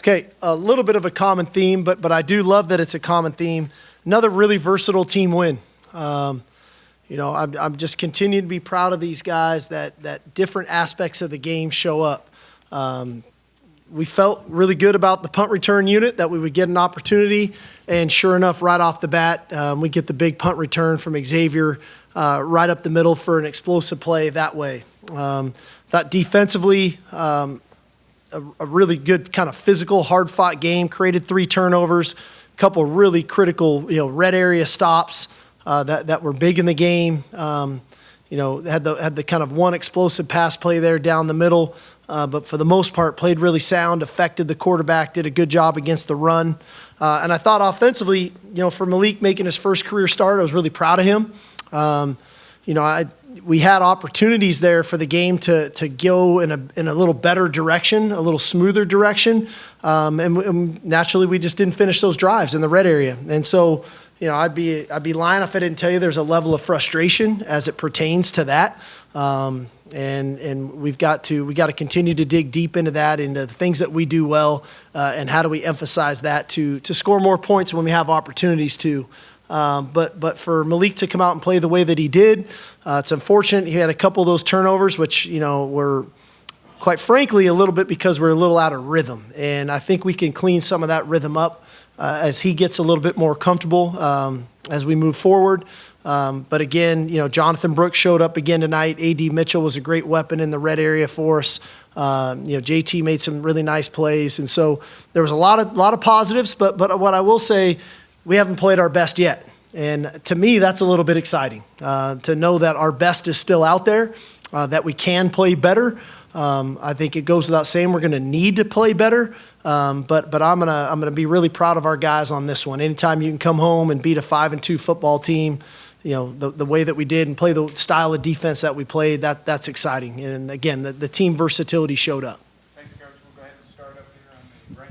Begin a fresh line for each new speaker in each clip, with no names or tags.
Okay, a little bit of a common theme, but I do love that it's a common theme. Another really versatile team win. I'm just continuing to be proud of these guys that different aspects of the game show up. We felt really good about the punt return unit, that we would get an opportunity, and sure enough, right off the bat, we get the big punt return from Xavier right up the middle for an explosive play that way. Thought defensively, a really good kind of physical, hard-fought game, created 3 turnovers, a couple really critical, red area stops that were big in the game. Had the kind of one explosive pass play there down the middle, but for the most part, played really sound, affected the quarterback, did a good job against the run. And I thought offensively, for Malik making his first career start, I was really proud of him. We had opportunities there for the game to go in a little better direction, a little smoother direction, and naturally we just didn't finish those drives in the red area. And so, I'd be lying if I didn't tell you there's a level of frustration as it pertains to that. And we got to continue to dig deep into that, into the things that we do well, and how do we emphasize that to score more points when we have opportunities to. But for Malik to come out and play the way that he did, it's unfortunate. He had a couple of those turnovers, which, were quite frankly a little bit because we're a little out of rhythm. And I think we can clean some of that rhythm up as he gets a little bit more comfortable as we move forward. But again, Jonathan Brooks showed up again tonight. A.D. Mitchell was a great weapon in the red area for us. JT made some really nice plays. And so there was a lot of positives, but what I will say, we haven't played our best yet. And to me, that's a little bit exciting to know that our best is still out there, that we can play better. I think it goes without saying we're going to need to play better. But I'm gonna be really proud of our guys on this one. Anytime you can come home and beat a 5-2 football team, the way that we did and play the style of defense that we played, that's exciting. And again, the team versatility showed up.
Thanks, Coach. We'll go ahead and start up here on the right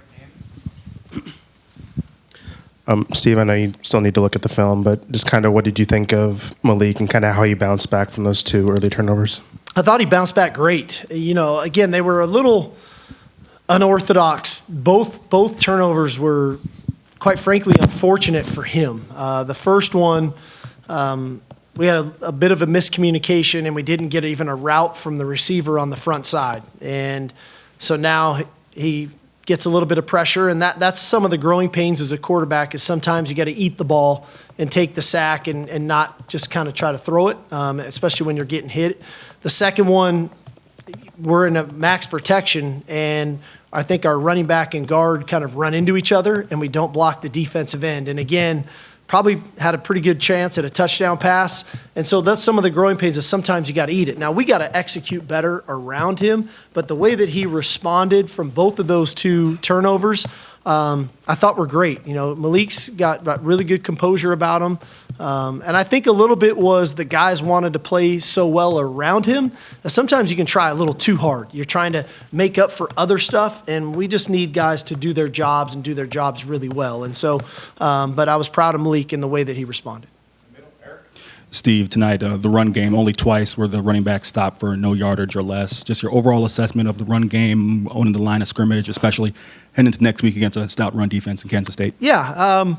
hand.
Steve, I know you still need to look at the film, but just kind of what did you think of Malik and kind of how he bounced back from those 2 early turnovers?
I thought he bounced back great. Again, they were a little unorthodox. Both turnovers were, quite frankly, unfortunate for him. The first one, we had a bit of a miscommunication, and we didn't get even a route from the receiver on the front side. And so now he gets a little bit of pressure, and that's some of the growing pains as a quarterback, is sometimes you got to eat the ball and take the sack and not just kind of try to throw it, especially when you're getting hit. The second one, we're in a max protection, and I think our running back and guard kind of run into each other, and we don't block the defensive end. And again, probably had a pretty good chance at a touchdown pass. And so that's some of the growing pains, is sometimes you got to eat it. Now, we got to execute better around him, but the way that he responded from both of those 2 turnovers, I thought were great. Malik's got really good composure about him. And I think a little bit was the guys wanted to play so well around him that sometimes you can try a little too hard. You're trying to make up for other stuff, and we just need guys to do their jobs and do their jobs really well. And so, but I was proud of Malik in the way that he responded.
Steve, tonight, the run game, only twice were the running backs stopped for no yardage or less. Just your overall assessment of the run game, owning the line of scrimmage, especially heading into next week against a stout run defense in Kansas State.
Yeah,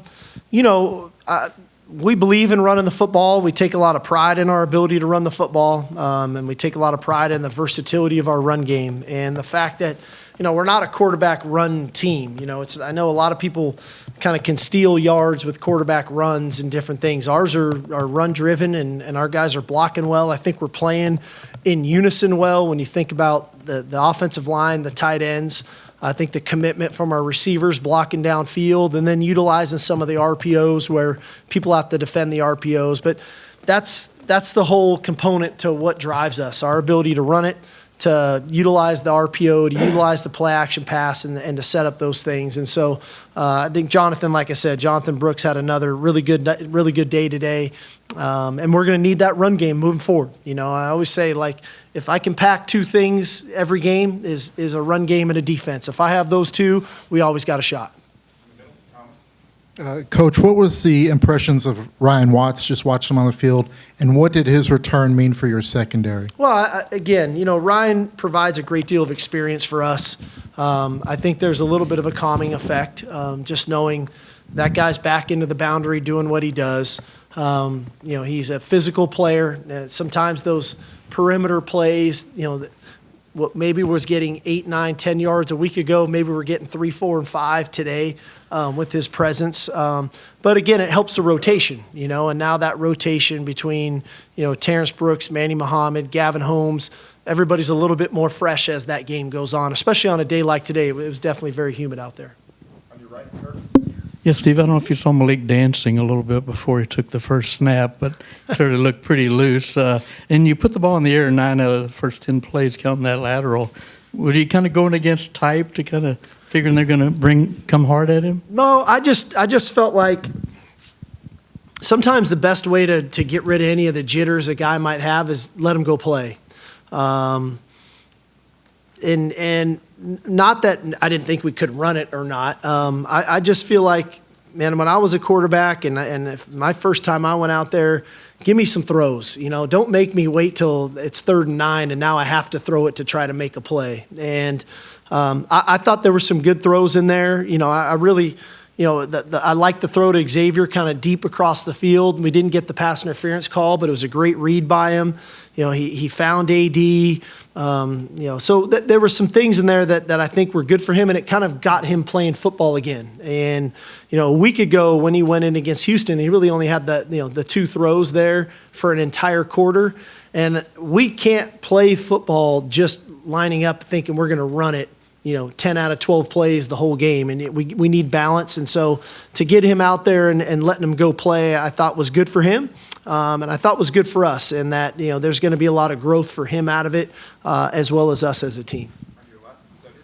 we believe in running the football. We take a lot of pride in our ability to run the football, and we take a lot of pride in the versatility of our run game and the fact that, we're not a quarterback run team. I know a lot of people kind of can steal yards with quarterback runs and different things. Ours are run driven, and our guys are blocking well. I think we're playing in unison well when you think about the offensive line, the tight ends. I think the commitment from our receivers blocking downfield, and then utilizing some of the RPOs where people have to defend the RPOs. But that's the whole component to what drives us, our ability to run it, to utilize the RPO, to utilize the play action pass, and to set up those things. And so I think Jonathan Brooks had another really good day today. And we're going to need that run game moving forward. I always say, if I can pack 2 things every game is a run game and a defense. If I have those 2, we always got a shot.
Coach, what was the impressions of Ryan Watts? Just watched him on the field, and what did his return mean for your secondary?
Well, again, Ryan provides a great deal of experience for us. I think there's a little bit of a calming effect, just knowing that guy's back into the boundary doing what he does. He's a physical player. Sometimes those perimeter plays, what maybe was getting 8, 9, 10 yards a week ago, maybe we're getting 3, 4, and 5 today with his presence. But again, it helps the rotation, and now that rotation between, Terrence Brooks, Manny Muhammad, Gavin Holmes, everybody's a little bit more fresh as that game goes on, especially on a day like today. It was definitely very humid out there.
On your right, Kirk?
Yeah, Steve, I don't know if you saw Malik dancing a little bit before he took the first snap, but clearly looked pretty loose. And you put the ball in the air 9 out of the first 10 plays, counting that lateral. Was he kind of going against type to kind of figuring they're going to come hard at him?
No, I just felt like sometimes the best way to get rid of any of the jitters a guy might have is let him go play. And not that I didn't think we could run it or not. I just feel like, man, when I was a quarterback and if my first time I went out there, give me some throws. Don't make me wait till it's 3rd and 9 and now I have to throw it to try to make a play. And I thought there were some good throws in there. I really, I liked the throw to Xavier kind of deep across the field. We didn't get the pass interference call, but it was a great read by him. He found AD. So there were some things in there that I think were good for him, and it kind of got him playing football again. And a week ago when he went in against Houston, he really only had the 2 throws there for an entire quarter. And we can't play football just lining up thinking we're going to run it 10 out of 12 plays the whole game, and we need balance. And so to get him out there and letting him go play, I thought was good for him, and I thought was good for us, and that there's going to be a lot of growth for him out of it, as well as us as a team.
On your left, Cedric?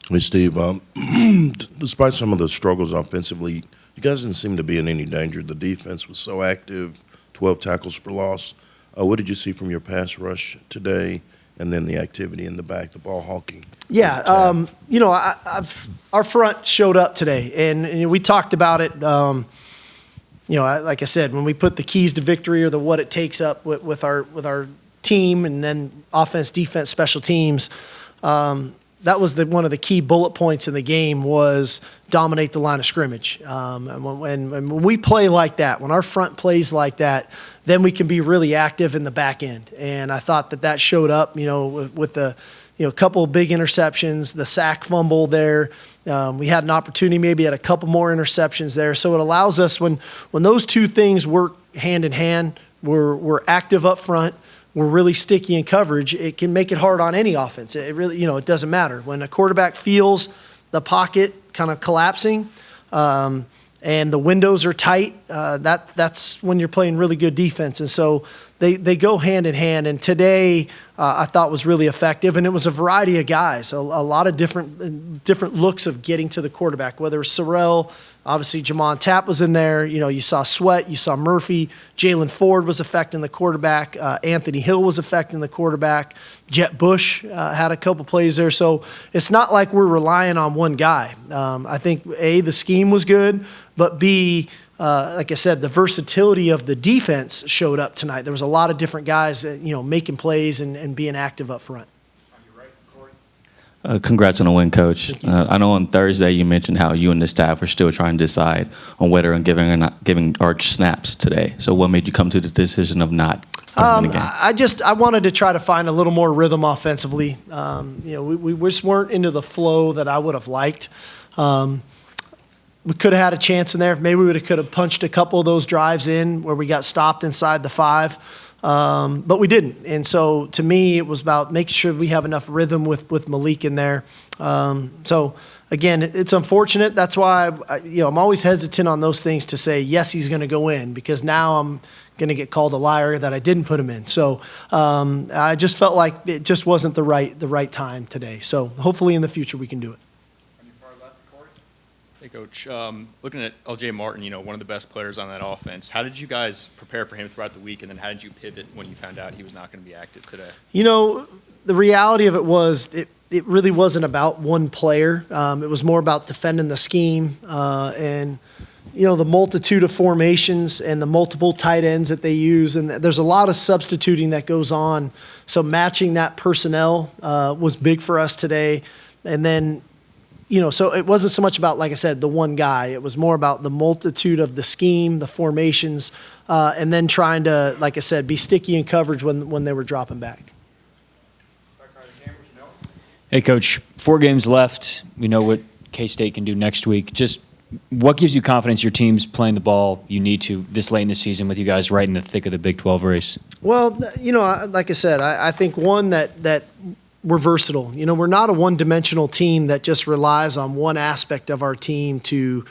Hey, Steve, despite some of the struggles offensively, you guys didn't seem to be in any danger. The defense was so active, 12 tackles for loss. What did you see from your pass rush today, and then the activity in the back, the ball hawking?
Yeah, our front showed up today, and we talked about it. Like I said, when we put the keys to victory or the what it takes up with our team, and then offense, defense, special teams, that was one of the key bullet points in the game was dominate the line of scrimmage. And when we play like that, when our front plays like that, then we can be really active in the back end. And I thought that showed up, with the couple of big interceptions, the sack fumble there. We had an opportunity maybe at a couple more interceptions there. So it allows us when those two things work hand in hand, we're active up front, we're really sticky in coverage, it can make it hard on any offense. It really, it doesn't matter. When a quarterback feels the pocket kind of collapsing, and the windows are tight, that's when you're playing really good defense. And so they go hand in hand. And today I thought was really effective. And it was a variety of guys, a lot of different looks of getting to the quarterback, whether it was Sorrell, obviously Jamon Tapp was in there. You saw Sweat, you saw Murphy, Jalen Ford was affecting the quarterback, Anthony Hill was affecting the quarterback, Jet Bush had a couple plays there. So it's not like we're relying on one guy. I think, A, the scheme was good, but B, like I said, the versatility of the defense showed up tonight. There was a lot of different guys, making plays and being active up front.
On your right, Corey?
Congrats on the win, Coach. I know on Thursday you mentioned how you and the staff are still trying to decide on whether and giving or not giving Arch snaps today. So what made you come to the decision of not giving him again?
I wanted to try to find a little more rhythm offensively. We just weren't into the flow that I would have liked. We could have had a chance in there. Maybe we could have punched a couple of those drives in where we got stopped inside the 5, but we didn't. And so to me, it was about making sure we have enough rhythm with Malik in there. So again, it's unfortunate. That's why I'm always hesitant on those things to say yes, he's going to go in, because now I'm going to get called a liar that I didn't put him in. So I just felt like it just wasn't the right time today. So hopefully in the future we can do it.
On your far left, Corey?
Hey, Coach. Looking at L.J. Martin, one of the best players on that offense, how did you guys prepare for him throughout the week, and then how did you pivot when you found out he was not going to be active today?
The reality of it was it really wasn't about one player. It was more about defending the scheme and the multitude of formations and the multiple tight ends that they use. And there's a lot of substituting that goes on. So matching that personnel was big for us today. And then, so it wasn't so much about, like I said, the one guy. It was more about the multitude of the scheme, the formations, and then trying to, like I said, be sticky in coverage when they were dropping back.
Hey, Coach, 4 games left. We know what K-State can do next week. Just what gives you confidence your team's playing the ball you need to this late in the season with you guys right in the thick of the Big 12 race?
Well, like I said, I think one that we're versatile. We're not a one-dimensional team that just relies on one aspect of our team to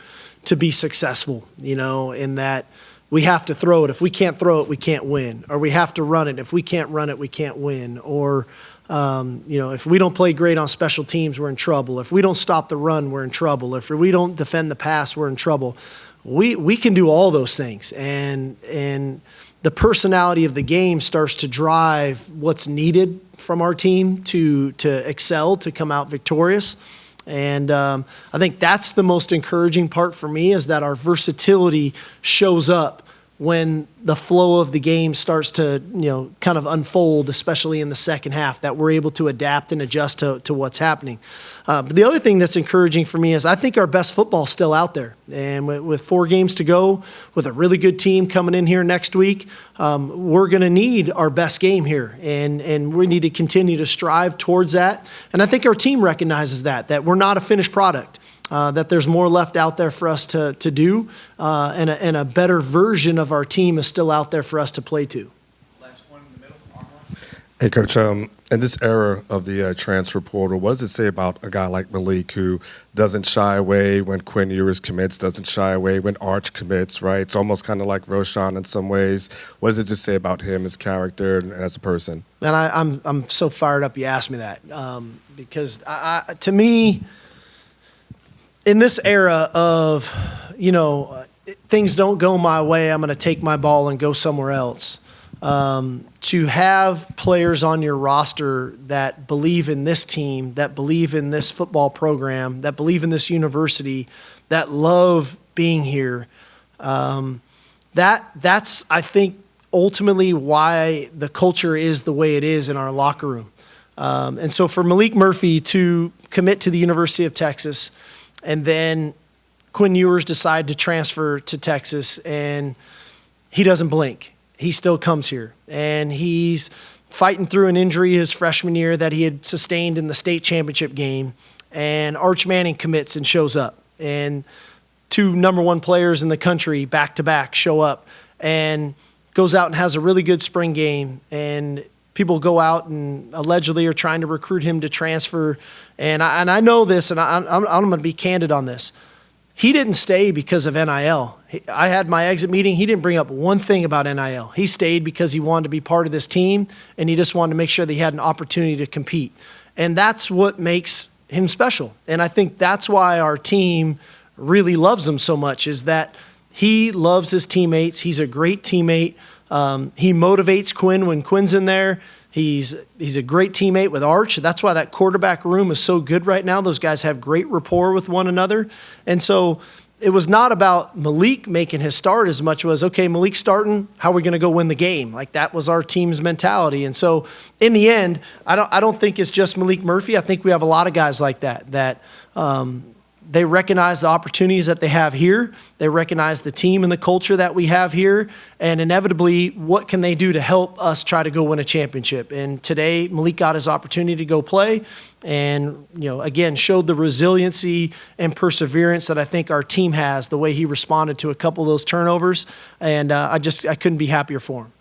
be successful, in that we have to throw it. If we can't throw it, we can't win. Or we have to run it. If we can't run it, we can't win. Or if we don't play great on special teams, we're in trouble. If we don't stop the run, we're in trouble. If we don't defend the pass, we're in trouble. We can do all those things, and the personality of the game starts to drive what's needed from our team to excel, to come out victorious. And I think that's the most encouraging part for me, is that our versatility shows up when the flow of the game starts to, kind of unfold, especially in the second half, that we're able to adapt and adjust to what's happening. But the other thing that's encouraging for me is I think our best football's still out there. And with 4 games to go, with a really good team coming in here next week, we're going to need our best game here. And we need to continue to strive towards that. And I think our team recognizes that we're not a finished product. That there's more left out there for us to do, and a better version of our team is still out there for us to play to.
Last one in the middle, Armand.
Hey, Coach, in this era of the transfer portal, what does it say about a guy like Malik, who doesn't shy away when Quinn Ewers commits, doesn't shy away when Arch commits, right? It's almost kind of like Roshan in some ways. What does it just say about him, his character, and as a person?
And I'm so fired up you asked me that, because to me, in this era of, things don't go my way, I'm going to take my ball and go somewhere else. To have players on your roster that believe in this team, that believe in this football program, that believe in this university, that love being here, that's, I think, ultimately why the culture is the way it is in our locker room. And so for Malik Murphy to commit to the University of Texas, and then Quinn Ewers decide to transfer to Texas, and he doesn't blink. He still comes here, and he's fighting through an injury his freshman year that he had sustained in the state championship game, and Arch Manning commits and shows up, and 2 number 1 players in the country back-to-back show up, and goes out and has a really good spring game, and people go out and allegedly are trying to recruit him to transfer. And I know this, and I'm going to be candid on this. He didn't stay because of NIL. I had my exit meeting. He didn't bring up one thing about NIL. He stayed because he wanted to be part of this team, and he just wanted to make sure that he had an opportunity to compete. And that's what makes him special. And I think that's why our team really loves him so much, is that he loves his teammates. He's a great teammate. He motivates Quinn when Quinn's in there. He's a great teammate with Arch. That's why that quarterback room is so good right now. Those guys have great rapport with one another. And so it was not about Malik making his start as much as, okay, Malik's starting, how are we going to go win the game? Like, that was our team's mentality. And so in the end, I don't think it's just Malik Murphy. I think we have a lot of guys like that they recognize the opportunities that they have here. They recognize the team and the culture that we have here. And inevitably, what can they do to help us try to go win a championship? And today, Malik got his opportunity to go play and, again, showed the resiliency and perseverance that I think our team has, the way he responded to a couple of those turnovers. And I couldn't be happier for him.